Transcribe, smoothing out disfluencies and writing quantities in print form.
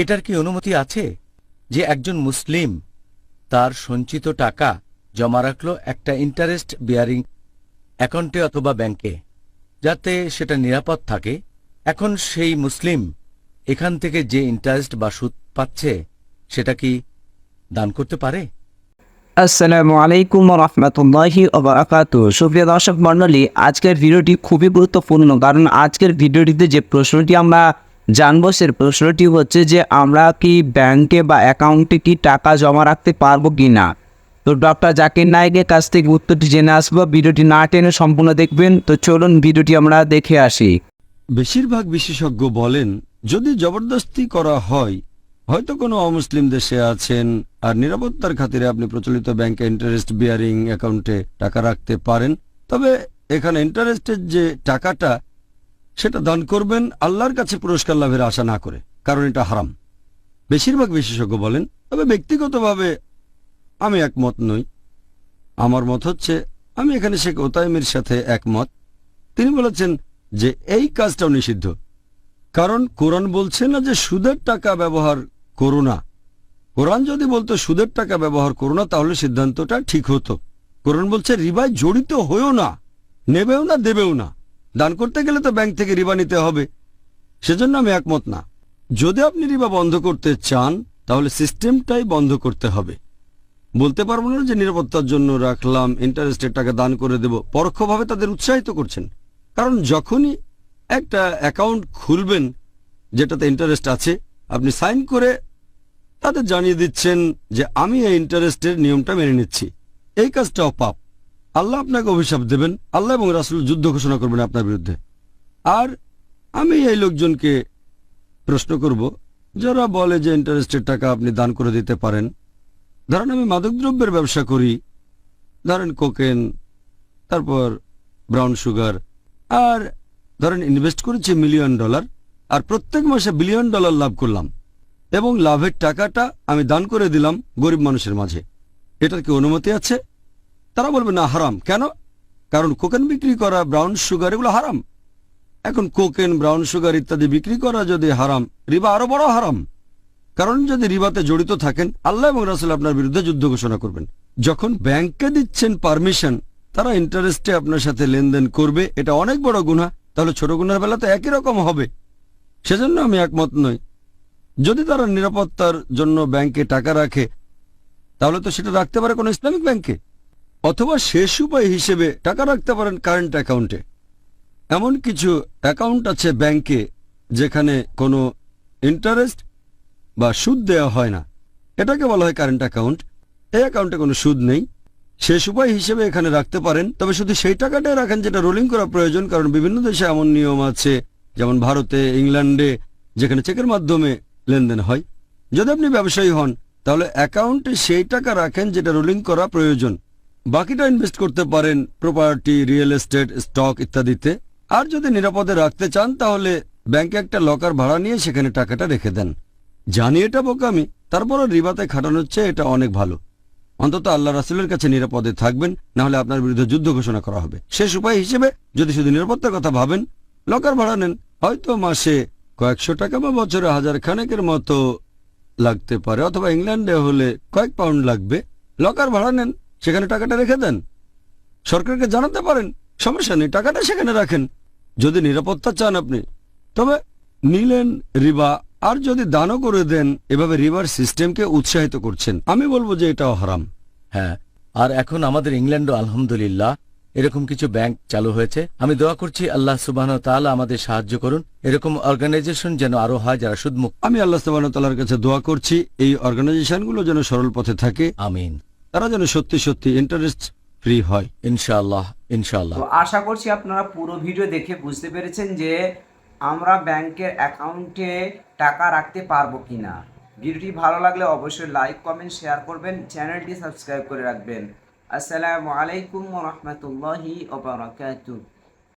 এটার কি অনুমতি আছে যে একজন মুসলিম তার সঞ্চিত টাকা জমা রাখলো একটা ইন্টারেস্ট বিয়ারিং অ্যাকাউন্টে অথবা ব্যাংকে, যাতে সেটা নিরাপদ থাকে? এখন সেই মুসলিম এখান থেকে যে ইন্টারেস্ট বা সুদ পাচ্ছে সেটা কি দান করতে পারে? আসসালামু আলাইকুম রহমতুল্লাহি ওবারাকাতুহু। সুপ্রিয় দর্শক মণ্ডলী, আজকের ভিডিওটি খুবই গুরুত্বপূর্ণ, কারণ আজকের ভিডিওটিতে যে প্রশ্নটি আমরা জানবো সে প্রশ্নটি হচ্ছে যে আমরা কি ব্যাংকে বা অ্যাকাউন্টে কি টাকা জমা রাখতে পারবো কি না। তো ডক্টর জাকির নায়েকের কাছ থেকে উত্তরটি জেনে আসবো। ভিডিওটি না টেনে সম্পূর্ণ দেখবেন। তো চলুন ভিডিওটি আমরা দেখে আসি। বেশিরভাগ বিশেষজ্ঞ বলেন, যদি জবরদস্তি করা হয়, হয়তো কোনো অমুসলিম দেশে আছেন আর নিরাপত্তার খাতিরে আপনি প্রচলিত ব্যাংকে ইন্টারেস্ট বিয়ারিং অ্যাকাউন্টে টাকা রাখতে পারেন, তবে এখানে ইন্টারেস্টের যে টাকাটা সেটা দান করবেন আল্লাহর কাছে পুরস্কার লাভের আশা না করে, কারণ এটা হারাম। বেশিরভাগ বিশেষজ্ঞ বলেন, তবে ব্যক্তিগতভাবে আমি একমত নই। আমার মত হচ্ছে, আমি এখানে শেখ ওতাইমের সাথে একমত। তিনি বলেছেন যে এই কাজটাও নিষিদ্ধ, কারণ কোরআন বলছে না যে সুদের টাকা ব্যবহার করো না। কোরআন যদি বলতো সুদের টাকা ব্যবহার করো না, তাহলে সিদ্ধান্তটা ঠিক হতো। কোরআন বলছে রিবায় জড়িত হয়েও না, নেবেও না, দেবেও না। দান করতে গেলে তো ব্যাংক থেকে রিবা নিতে হবে। সেজন্য আমি একমত না। যদি আপনি রিবা বন্ধ করতে চান, তাহলে সিস্টেমটাই বন্ধ করতে হবে। বলতে পারবো না যে নিরাপত্তার জন্য রাখলাম, ইন্টারেস্টের টাকা দান করে দেব। পরোক্ষভাবে তাদের উৎসাহিত করছেন, কারণ যখনই একটা অ্যাকাউন্ট খুলবেন যেটাতে ইন্টারেস্ট আছে, আপনি সাইন করে তাদের জানিয়ে দিচ্ছেন যে আমি এই ইন্টারেস্টের নিয়মটা মেনে নিচ্ছি। এই কাজটাও পাপ। আল্লাহ আপনাকে অভিশাপ দেবেন, আল্লাহ এবং রাসূল যুদ্ধ ঘোষণা করবেন আপনার বিরুদ্ধে। আর আমি এই লোকজনকে প্রশ্ন করব যারা বলে যে ইন্টারেস্টের টাকা আপনি দান করে দিতে পারেন। ধরেন আমি মাদকদ্রব্যের ব্যবসা করি, ধরেন কোকেন, তারপর ব্রাউন সুগার, আর ধরেন ইনভেস্ট করেছি $1 মিলিয়ন, আর প্রত্যেক মাসে $1 বিলিয়ন লাভ করলাম, এবং লাভের টাকাটা আমি দান করে দিলাম গরিব মানুষের মাঝে। এটার কি অনুমতি আছে? তারা বলবে না, হারাম। কেন? কারণ কোকেন বিক্রি করা, ব্রাউন সুগার, এগুলো হারাম। এখন কোকেন, ব্রাউন সুগার ইত্যাদি বিক্রি করা যদি হারাম, রিবা আরো বড় হারাম। কারণ যদি রিবাতে জড়িত থাকেন, আল্লাহ এবং রাসূল আপনার বিরুদ্ধে যুদ্ধ ঘোষণা করবেন। যখন ব্যাংককে দিচ্ছেন পারমিশন তারা ইন্টারেস্টে আপনার সাথে লেনদেন করবে, এটা অনেক বড় গুনাহ। তাহলে ছোট গুনার বেলা তো একই রকম হবে। সেজন্য আমি একমত নই। যদি তারা নিরাপত্তার জন্য ব্যাংকে টাকা রাখে, তাহলে তো সেটা রাখতে পারে কোনো ইসলামিক ব্যাংকে, অথবা শেষ উপায় হিসেবে টাকা রাখতে পারেন কারেন্ট অ্যাকাউন্টে। এমন কিছু অ্যাকাউন্ট আছে ব্যাংকে যেখানে কোনো ইন্টারেস্ট বা সুদ দেওয়া হয় না, এটাকে বলা হয় কারেন্ট অ্যাকাউন্ট। এই অ্যাকাউন্টে কোনো সুদ নেই। শেষ উপায় হিসেবে এখানে রাখতে পারেন, তবে শুধু সেই টাকাটাই রাখেন যেটা রোলিং করা প্রয়োজন, কারণ বিভিন্ন দেশে এমন নিয়ম আছে, যেমন ভারতে, ইংল্যান্ডে, যেখানে চেকের মাধ্যমে লেনদেন হয়। যদি আপনি ব্যবসায়ী হন, তাহলে অ্যাকাউন্টে সেই টাকা রাখেন যেটা রোলিং করা প্রয়োজন। বাকিটা ইনভেস্ট করতে পারেন প্রপার্টি, রিয়েল এস্টেট, স্টক ইত্যাদিতে। আর যদি নিরাপদে রাখতে চান, তাহলে ব্যাংকে একটা লকার ভাড়া নিয়ে সেখানে টাকাটা রেখে দেন। জানি এটা বোকামি, তারপরও রিবাতে খাটানোর চেয়ে এটা অনেক ভালো। অন্তত আল্লাহ রাসূলের কাছে নিরাপদে থাকবেন, না হলে আপনার বিরুদ্ধে যুদ্ধ ঘোষণা করা হবে। শেষ উপায় হিসেবে যদি শুধু নিরাপত্তার কথা ভাবেন, লকার ভাড়া নেন। হয়তো মাসে কয়েকশো টাকা বা বছরে 1000 খানেকের মতো লাগতে পারে, অথবা ইংল্যান্ডে হলে কয়েক পাউন্ড লাগবে। লকার ভাড়া নেন, সেখানে টাকাটা রেখে দেন। সরকারকে জানাতে পারেন, সমস্যা নেই, টাকাটা সেখানে রাখেন। যদি নিরাপত্তা চান আপনি, তবে নিলেন রিবা। আর যদি দানও করে দেন, এভাবে রিবার সিস্টেমকে উৎসাহিত করছেন। আমি বলবো যে এটাও হারাম। হ্যাঁ, আর এখন আমাদের ইংল্যান্ডও আলহামদুলিল্লাহ এরকম কিছু ব্যাংক চালু হয়েছে। আমি দোয়া করছি আল্লাহ সুবহানাহু ওয়া তাআলা আমাদের সাহায্য করুন, এরকম অর্গানাইজেশন যেন আরো হয় যারা সুদমুক্ত। আমি আল্লাহ সুবহানাহু ওয়া তাআলার কাছে দোয়া করছি এই অর্গানাইজেশনগুলো যেন সরল পথে থাকে। আমিন। তারা যেন সত্যি সত্যি ইন্টারেস্ট ফ্রি হয়। ইনশাআল্লাহ, ইনশাআল্লাহ। তো আশা করছি আপনারা পুরো ভিডিও দেখে বুঝতে পেরেছেন যে আমরা ব্যাংকের অ্যাকাউন্টে টাকা রাখতে পারবো কিনা। ভিডিওটি ভালো লাগলে অবশ্যই লাইক, কমেন্ট, শেয়ার করবেন, চ্যানেলটি সাবস্ক্রাইব করে রাখবেন। আসসালামু আলাইকুম ওয়া রাহমাতুল্লাহি ওয়া বারাকাতুহু।